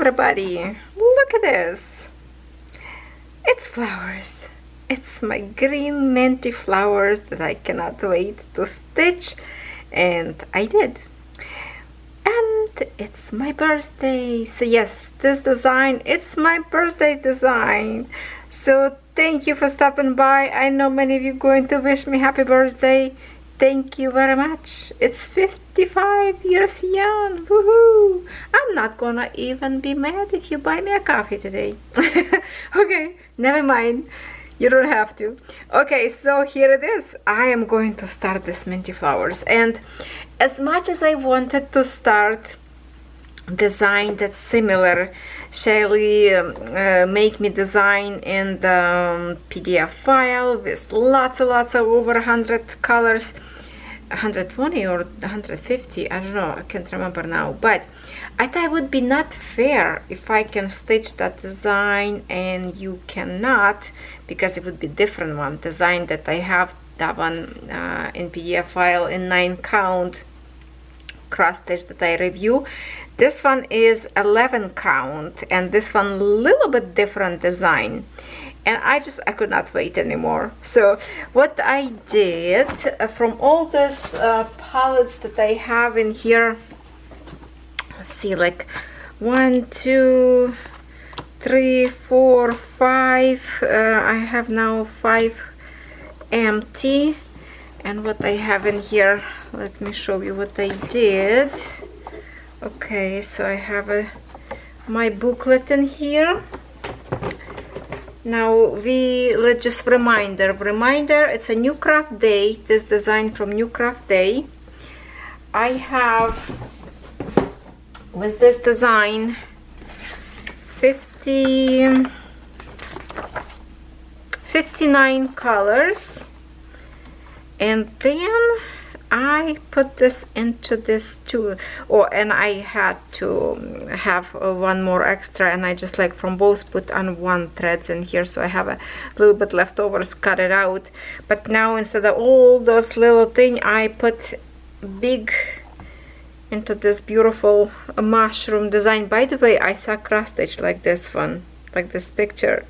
everybody, look at this. It's flowers. It's my green minty flowers that I cannot wait to stitch, and I did. And it's my birthday, so yes, this design, it's my birthday design. So thank you for stopping by. I know many of you are going to wish me happy birthday. Thank you very much. It's 55 years young. Woohoo! I'm not gonna even be mad if you buy me a coffee today. Okay, never mind. You don't have to. Okay, so here it is. I am going to start this minty flowers, and as much as I wanted to start design that's similar, Shelly make me design in the PDF file with lots of over 100 colors, 120 or 150, I don't know, I can't remember now, but I thought it would be not fair if I can stitch that design and you cannot, because it would be different one design that I have, that one in PDF file in 9 count cross stitch that I review. This one is 11 count, and this one a little bit different design, and I could not wait anymore. So what I did from all those palettes that I have in here, let's see, like 1, 2, 3, 4, 5, I have now 5 empty. And what I have in here, let me show you what I did. Okay, so I have my booklet in here. Now let's just reminder, it's a new craft day, this design from new craft day. I have with this design 59 colors. And then I put this into this too, and I had to have one more extra, and I just like from both put on one threads in here, so I have a little bit leftovers, cut it out. But now instead of all those little thing, I put big into this beautiful mushroom design. By the way, I saw cross stitch like this one, like this picture,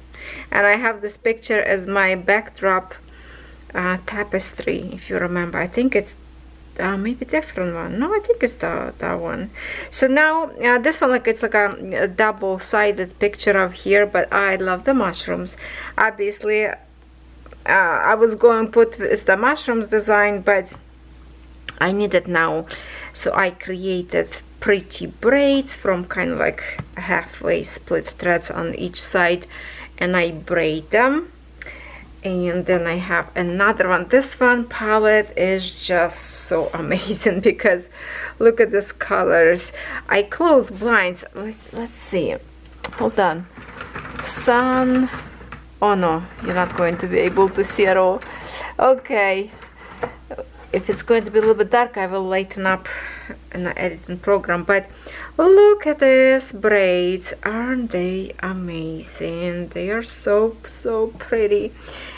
and I have this picture as my backdrop tapestry, if you remember. I think it's maybe different one. No, I think it's that one. So now this one, like, it's like a double-sided picture of here, but I love the mushrooms. Obviously I was going to put the mushrooms design, but I need it now, so I created pretty braids from kind of like halfway split threads on each side, and I braid them. And then I have another one. This one palette is just so amazing because look at these colors. I close blinds. Let's see. Hold on. Sun. Oh no, you're not going to be able to see at all. Okay. If it's going to be a little bit dark, I will lighten up in the editing program. But look at these braids. Aren't they amazing? They are so pretty.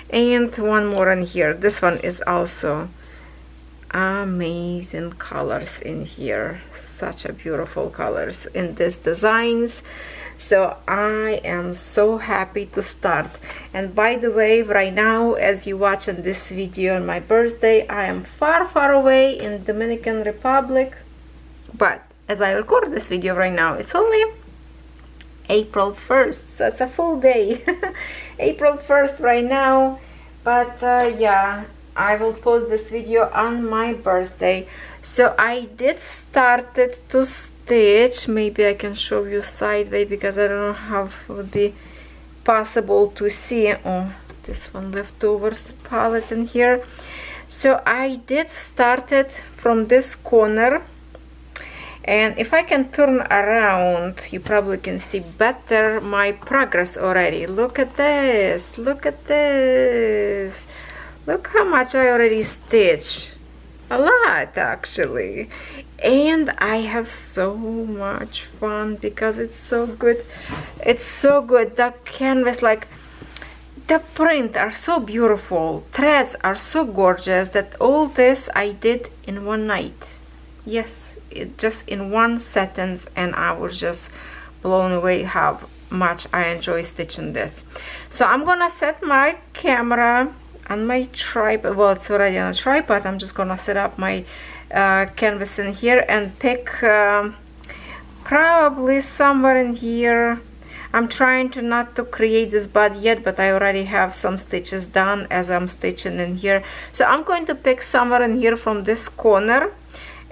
And one more in here. This one is also amazing colors in here. Such a beautiful colors in these designs. So I am so happy to start. And by the way, right now, as you watching this video on my birthday, I am far away in Dominican Republic. But as I record this video right now, it's only April 1st, so it's a full day. April 1st right now, but yeah, I will post this video on my birthday. So I did started to stitch. Maybe I can show you sideways because I don't know how it would be possible to see. Oh, this one leftovers palette in here. So I did started from this corner. And if I can turn around, you probably can see better my progress already. Look at this. Look at this. Look how much I already stitched. A lot, actually. And I have so much fun because it's so good. It's so good. The canvas, like, the print are so beautiful. Threads are so gorgeous that all this I did in one night. Yes. Just in one sentence, and I was just blown away how much I enjoy stitching this. So I'm gonna set my camera on my tripod. Well, it's already on a tripod. I'm just gonna set up my canvas in here and pick probably somewhere in here. I'm trying to not to create this bud yet, but I already have some stitches done as I'm stitching in here. So I'm going to pick somewhere in here from this corner,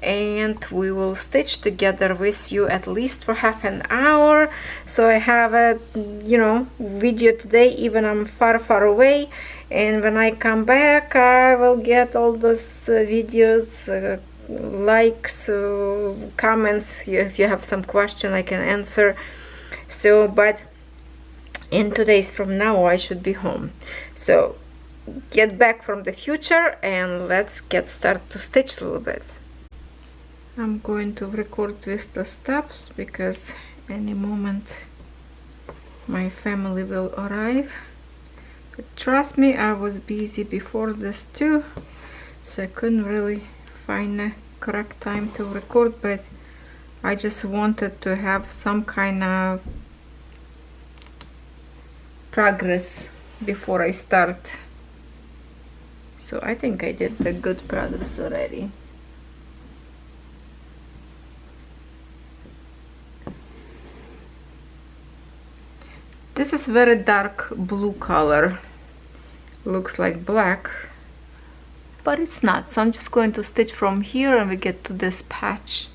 and we will stitch together with you at least for half an hour. So I have a, you know, video today, even I'm far away, and when I come back I will get all those videos, likes, comments. If you have some question I can answer. So, but in 2 days from now I should be home. So get back from the future and let's get started to stitch a little bit. I'm going to record with the steps because any moment my family will arrive. But trust me, I was busy before this too, so I couldn't really find a correct time to record, but I just wanted to have some kind of progress before I start. So I think I did the good progress already. This is very dark blue color. Looks like black, but it's not. So I'm just going to stitch from here and we get to this patch.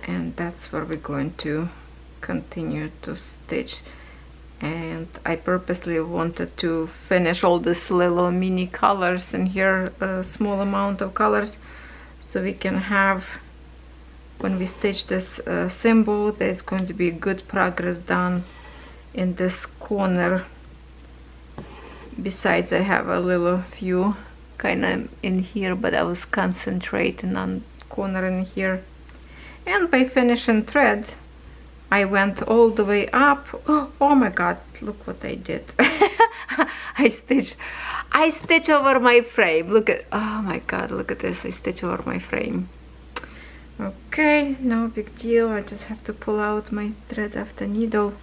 And that's where we're going to continue to stitch. And I purposely wanted to finish all these little mini colors in here, a small amount of colors, so we can have, when we stitch this symbol, there's going to be good progress done in this corner. Besides, I have a little few kind of in here, but I was concentrating on corner in here. And by finishing thread, I went all the way up. Oh my god, look what I did. I stitch over my frame. Look at, oh my god, look at this. I stitch over my frame. Okay, no big deal. I just have to pull out my thread after needle.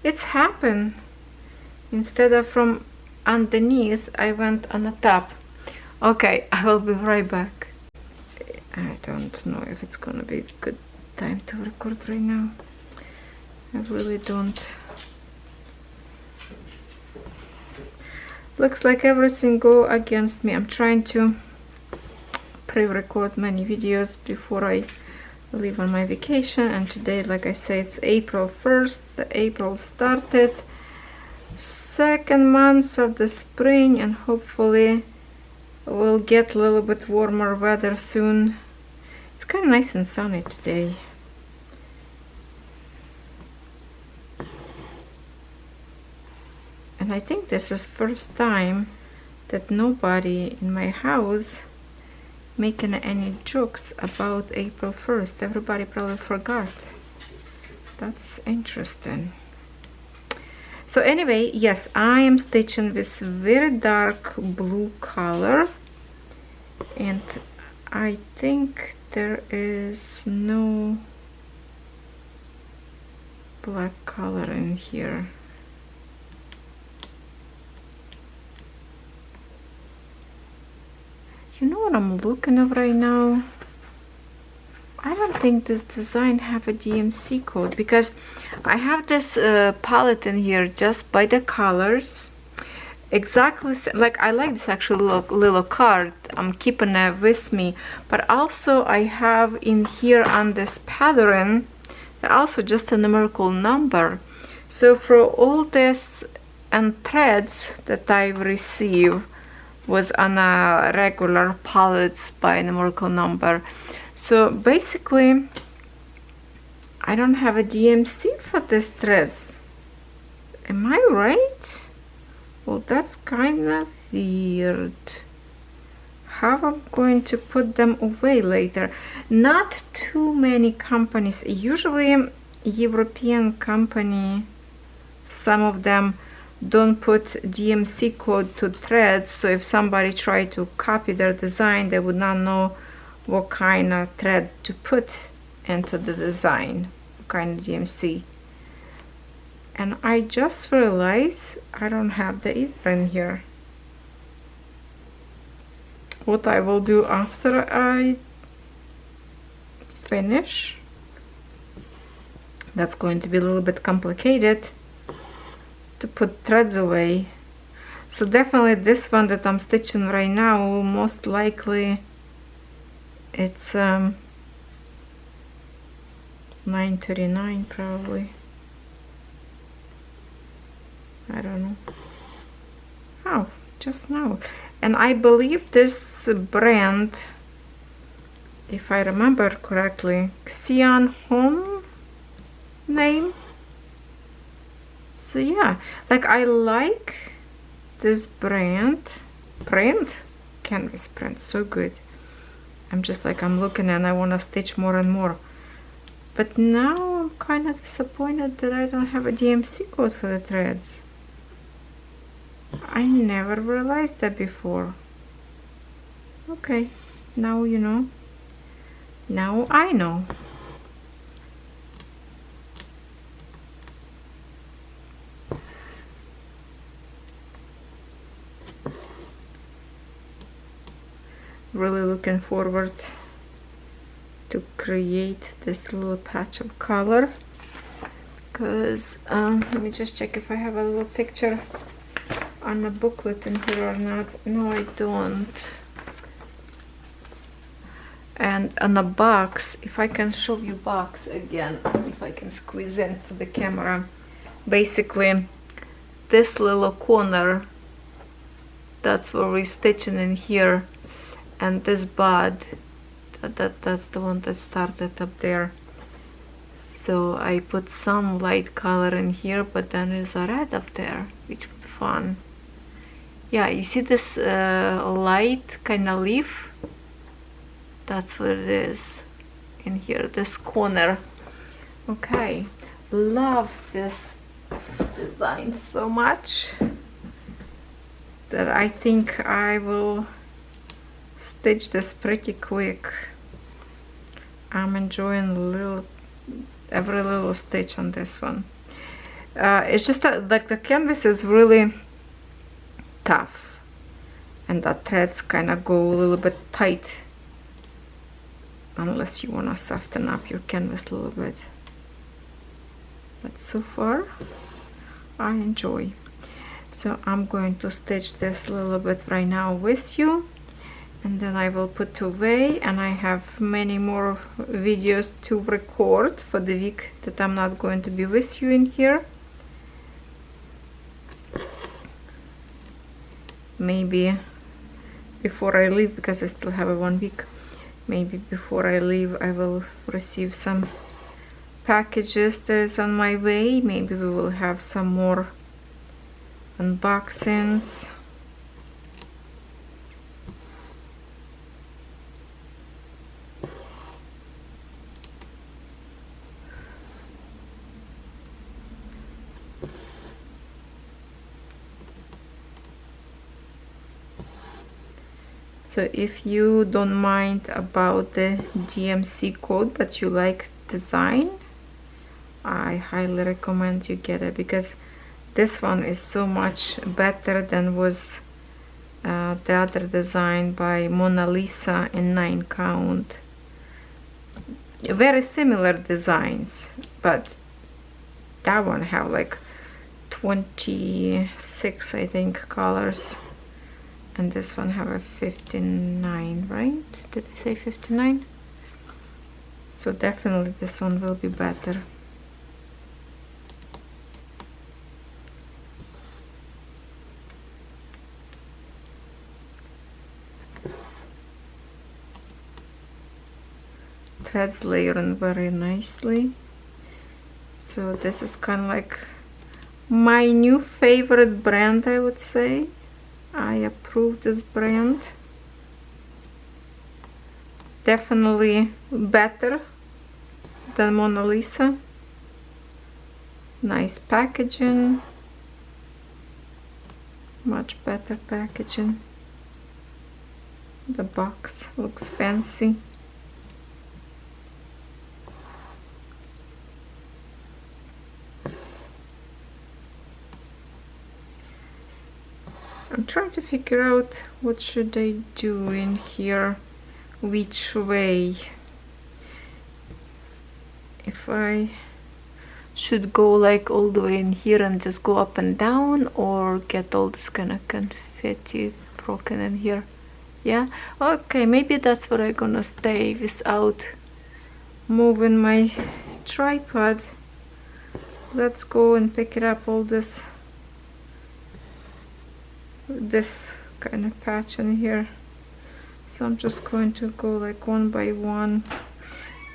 It's happened. Instead of from underneath, I went on the top. Okay, I will be right back. I don't know if it's gonna be a good time to record right now. I really don't. Looks like everything go against me. I'm trying to pre-record many videos before I leave on my vacation, and today, like I say, it's April 1st. April started, second month of the spring, and hopefully we'll get a little bit warmer weather soon. It's kind of nice and sunny today. And I think this is first time that nobody in my house making any jokes about April 1st. Everybody probably forgot. That's interesting. So anyway, yes, I am stitching this very dark blue color, and I think there is no black color in here. You know what I'm looking at right now? I don't think this design have a DMC code, because I have this palette in here just by the colors. Exactly, like I like this actually little card. I'm keeping it with me, but also I have in here on this pattern also just a numerical number. So for all this and threads that I receive was on a regular palettes by numerical number. So basically I don't have a DMC for these threads. Am I right? Well, that's kind of weird. How I'm going to put them away later? Not too many companies, usually European company, some of them don't put DMC code to threads, so if somebody tried to copy their design, they would not know what kind of thread to put into the design, kind of DMC. And I just realized I don't have the ether in here. What I will do after I finish, that's going to be a little bit complicated to put threads away. So definitely this one that I'm stitching right now, most likely it's 939 probably. I don't know. Oh, just now. And I believe this brand, if I remember correctly, Xian Home name. So yeah, like I like this brand print, canvas print, so good. I'm just like, I'm looking and I want to stitch more and more. But now I'm kind of disappointed that I don't have a DMC code for the threads. I never realized that before. Okay, now you know. Now I know. Really looking forward to create this little patch of color, because let me just check if I have a little picture on the booklet in here or not. No, I don't. And on the box, if I can show you box again, if I can squeeze into the camera, basically this little corner, that's where we're stitching in here, and this bud, that's the one that started up there. So I put some light color in here, but then there's a red up there, which was fun. Yeah, you see this light kind of leaf? That's what it is in here, this corner. Okay, love this design so much that I think I will stitch this pretty quick. I'm enjoying every little stitch on this one. It's just that like the canvas is really tough and the threads kind of go a little bit tight unless you want to soften up your canvas a little bit. But so far I enjoy. So I'm going to stitch this a little bit right now with you, and then I will put away, and I have many more videos to record for the week that I'm not going to be with you in here. Maybe before I leave, because I still have 1 week, maybe before I leave I will receive some packages that is on my way. Maybe we will have some more unboxings. So if you don't mind about the DMC code but you like design, I highly recommend you get it, because this one is so much better than was the other design by Mona Lisa in 9 count. Very similar designs, but that one have like 26 I think colors, and this one have a 59, right? Did I say 59? So definitely this one will be better. Threads layering very nicely. So this is kind of like my new favorite brand, I would say. I approve this brand. Definitely better than Mona Lisa. Nice packaging. Much better packaging. The box looks fancy. I'm trying to figure out what should I do in here, which way. If I should go like all the way in here and just go up and down, or get all this kind of confetti broken in here. Yeah, okay, maybe that's where I'm gonna stay without moving my tripod. Let's go and pick it up, all this kind of patch in here. So I'm just going to go like one by one.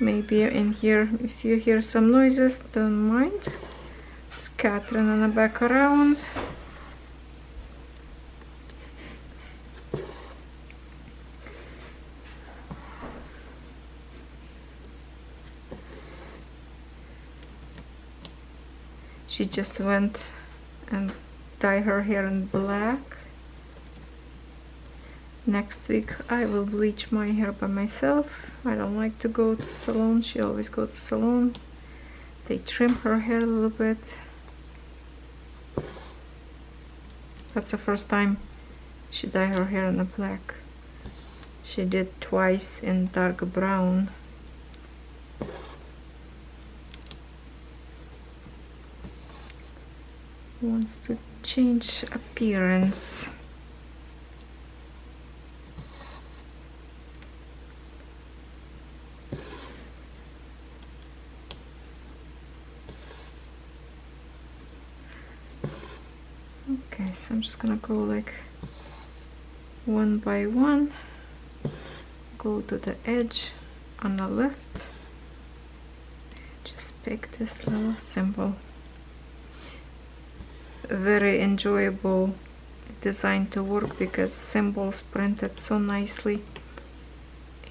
Maybe in here, if you hear some noises, don't mind. It's Catherine on the back around. She just went and dyed her hair in black. Next week I will bleach my hair by myself. I don't like to go to salon. She always go to salon. They trim her hair a little bit. That's the first time she dyed her hair in the black. She did twice in dark brown. Wants to change appearance. Okay, so I'm just gonna go like one by one. Go to the edge on the left. Just pick this little symbol. Very enjoyable design to work because symbols printed so nicely,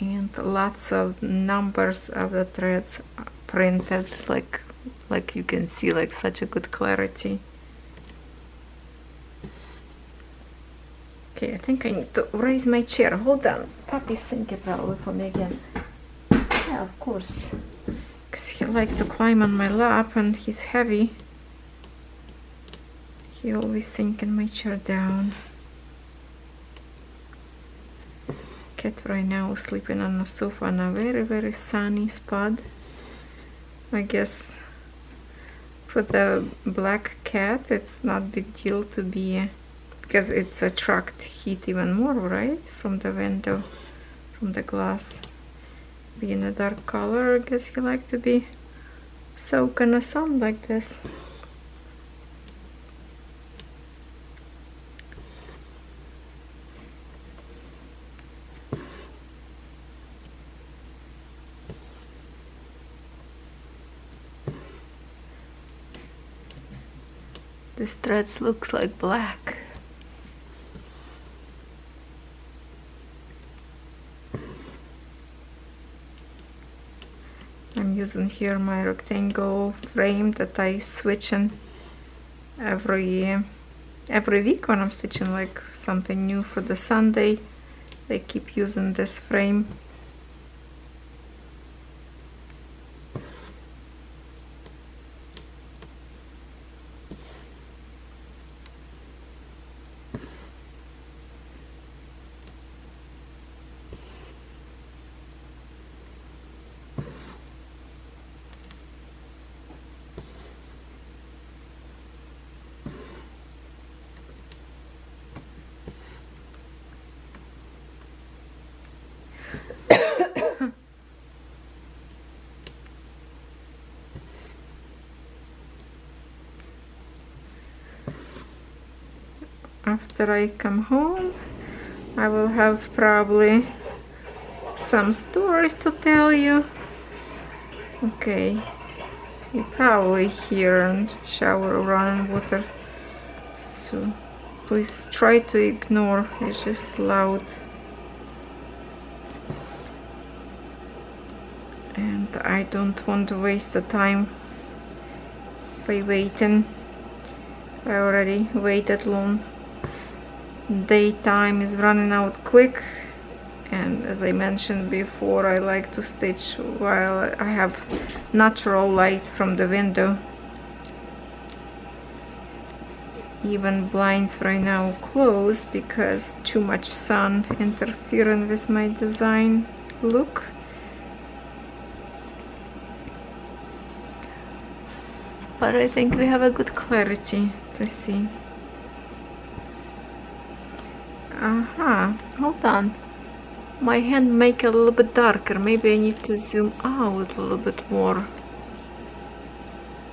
and lots of numbers of the threads printed like you can see, like such a good clarity. Okay, I think I need to raise my chair. Hold on, Papi's thinking probably for me again. Yeah, of course, because he likes to climb on my lap and he's heavy. He always sinking my chair down. Cat right now sleeping on the sofa on a very, very sunny spot. I guess for the black cat it's not big deal to be, because it's attract heat even more, right? From the window, from the glass. Being a dark color, I guess he like to be soaked in the sun like this. This thread looks like black. I'm using here my rectangle frame that I switch in every week when I'm stitching like something new for the Sunday. I keep using this frame. After I come home, I will have probably some stories to tell you. Okay, you probably hear and shower running water, so please try to ignore, it's just loud. And I don't want to waste the time by waiting. I already waited long. Daytime is running out quick, and as I mentioned before, I like to stitch while I have natural light from the window. even blinds right now closed because too much sun interfering with my design look. But I think we have a good clarity to see. Hold on. My hand make it a little bit darker. Maybe I need to zoom out a little bit more.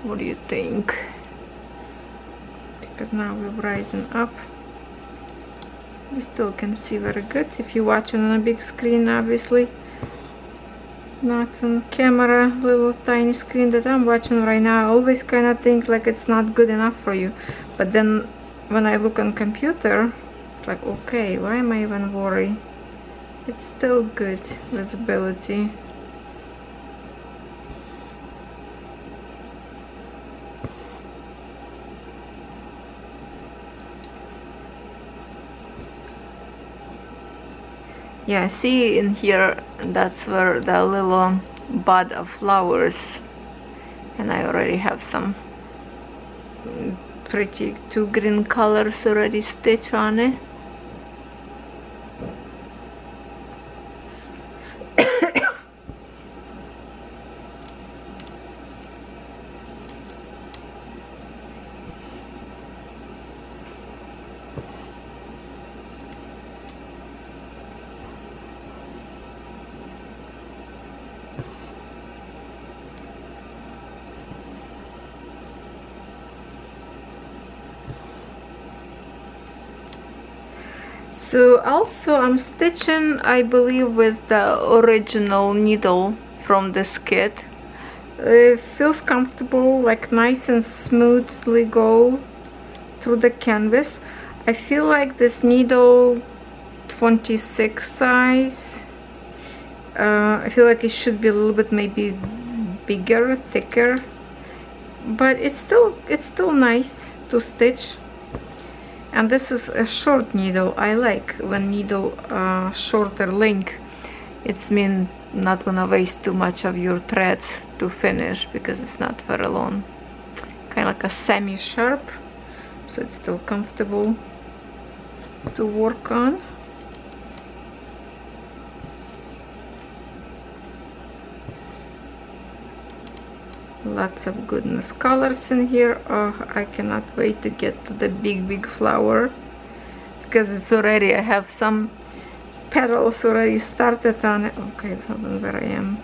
What do you think? Because now we're rising up. You still can see very good if you're watching on a big screen, obviously. Not on camera, little tiny screen that I'm watching right now. I always kind of think like it's not good enough for you. But then when I look on computer, it's like, okay, why am I even worried? It's still good visibility. Yeah, see in here, that's where the little bud of flowers, and I already have some pretty 2 green colors already stitched on it. So also I'm stitching, I believe, with the original needle from this kit. It feels comfortable, like nice and smoothly go through the canvas. I feel like this needle 26 size, I feel like it should be a little bit maybe bigger, thicker, but it's still nice to stitch. And this is a short needle. I like when needle shorter length. It's mean not gonna waste too much of your threads to finish because it's not very long. Kind of like a semi-sharp, so it's still comfortable to work on. Lots of goodness colors in here. Oh, I cannot wait to get to the big flower, because it's already, I have some petals already started on it. Okay, hold on, where I am.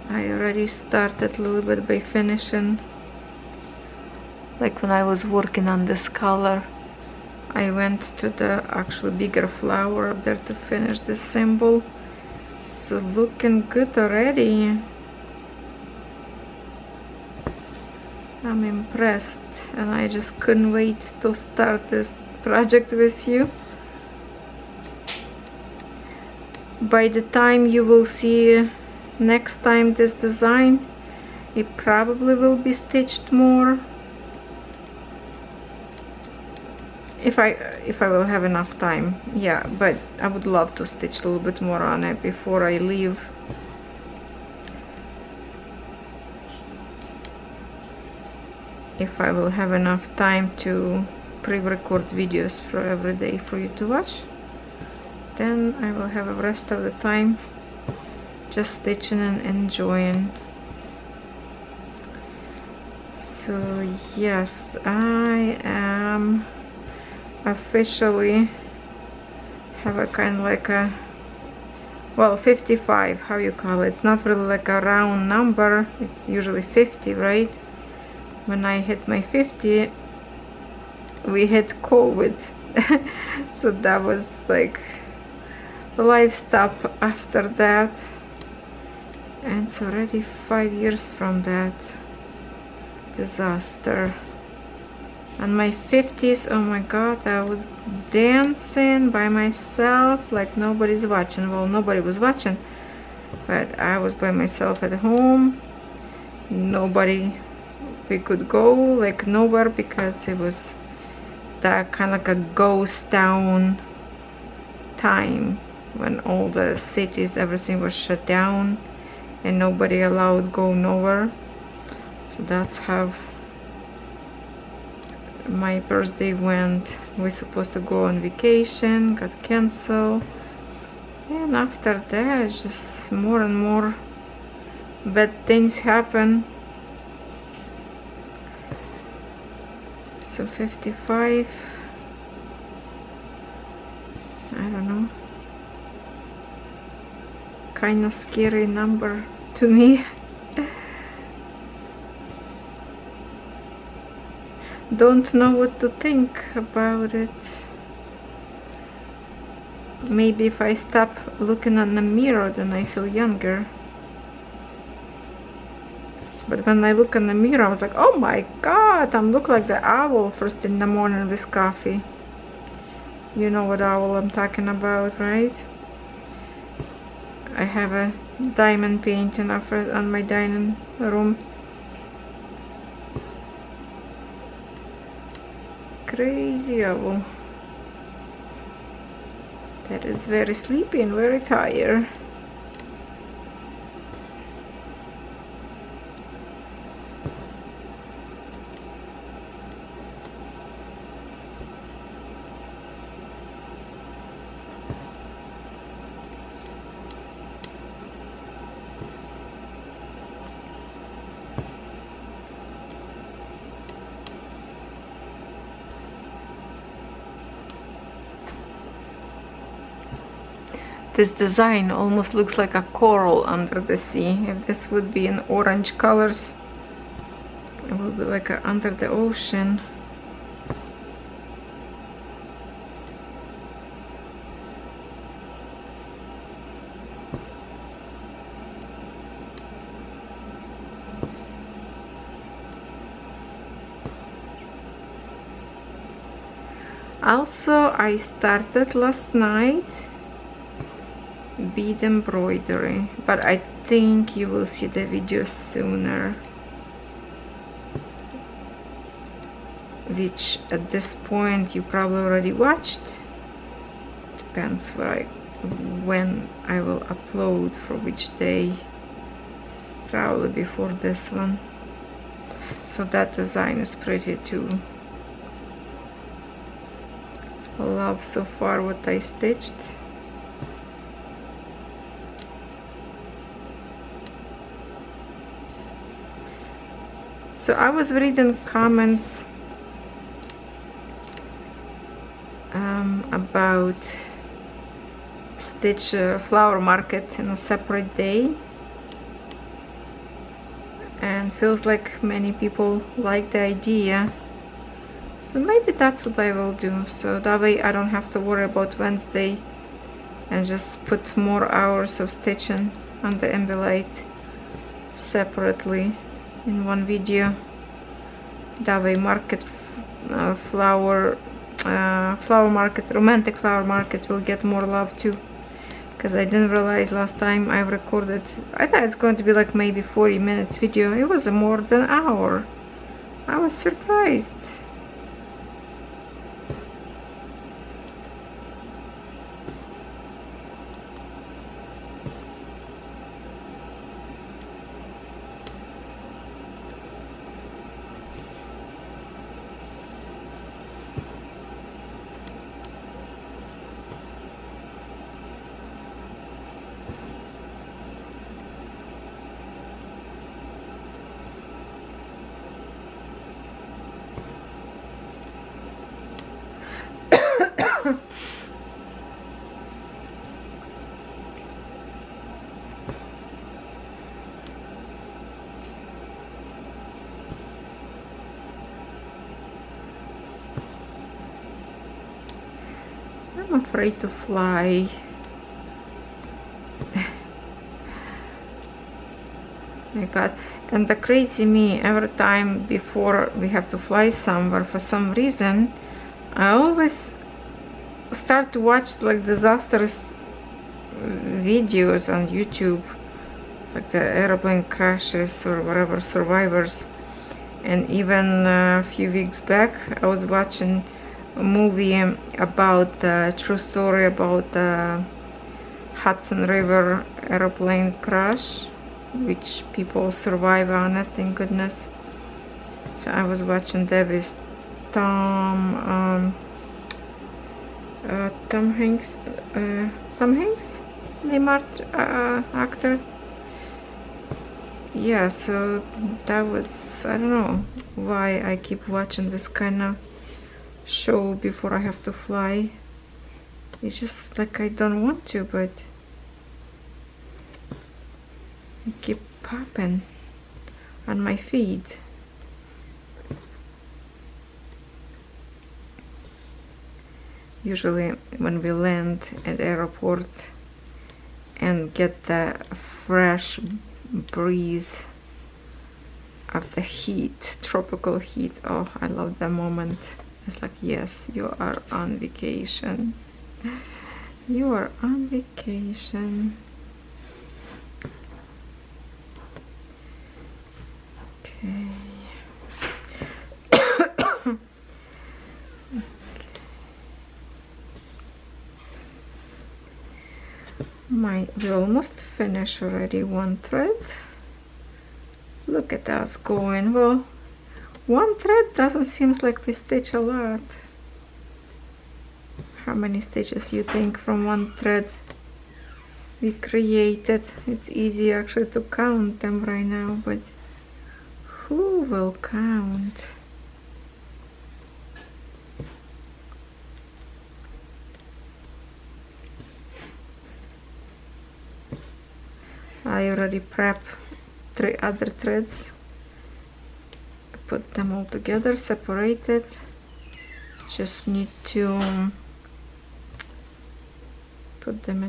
I already started a little bit by finishing. Like when I was working on this color, I went to the actually bigger flower up there to finish this symbol. So looking good already. I'm impressed, and I just couldn't wait to start this project with you. By the time you will see next time this design, it probably will be stitched more. If I will have enough time, yeah, but I would love to stitch a little bit more on it before I leave. If I will have enough time to pre-record videos for every day for you to watch, then I will have the rest of the time just stitching and enjoying. So yes, I am officially have a kind of like a, well, 55, how you call it. It's not really like a round number, it's usually 50, right? When I hit my 50, we hit COVID. So that was like life stop after that, and it's already 5 years from that disaster. On my 50s, oh my god, I was dancing by myself like nobody's watching. Well, nobody was watching, but I was by myself at home. Nobody, we could go like nowhere because it was that kind of like a ghost town time when all the cities, everything was shut down and nobody allowed go nowhere. So that's how my birthday went. We're supposed to go on vacation, got canceled, and after that just more and more bad things happen. So 55, I don't know, kind of scary number to me. Don't know what to think about it. Maybe if I stop looking in the mirror, then I feel younger. But when I look in the mirror, I was like, oh my god, I look like the owl first in the morning with coffee. You know what owl I'm talking about, right? I have a diamond painting of it on my dining room. Crazy owl. That is very sleepy and very tired. This design almost looks like a coral under the sea. If this would be in orange colors, it would be like under the ocean. Also, I started last night bead embroidery, but I think you will see the video sooner, which at this point you probably already watched. Depends when I will upload, for which day, probably before this one. So that design is pretty too. Love so far what I stitched. So I was reading comments about stitch flower market in a separate day, and feels like many people like the idea. So maybe that's what I will do. So that way I don't have to worry about Wednesday and just put more hours of stitching on the embellite separately in one video. That way market flower market, romantic flower market will get more love too. Because I didn't realize last time I recorded, I thought it's going to be like maybe 40 minutes video. It was more than an hour. I was surprised. I'm afraid to fly. My god. And the crazy me, every time before we have to fly somewhere, for some reason I always start to watch like disastrous videos on YouTube, like the airplane crashes or whatever, survivors. And even a few weeks back I was watching a movie about the true story about the Hudson River airplane crash, which people survive on it, thank goodness. So I was watching that with Tom Hanks, name actor. Yeah, so that was, I don't know why I keep watching this kind of show before I have to fly. It's just like I don't want to, but I keep popping on my feed. Usually when we land at the airport and get the fresh breeze of the heat, tropical heat, oh, I love that moment. It's like, yes, you are on vacation. You are on vacation. Okay. We almost finished already one thread. Look at us going. Well, one thread doesn't seem like we stitch a lot. How many stitches you think from one thread we created? It's easy actually to count them right now, but who will count? I already prepped 3 other threads. Put them all together, separated. Just need to put them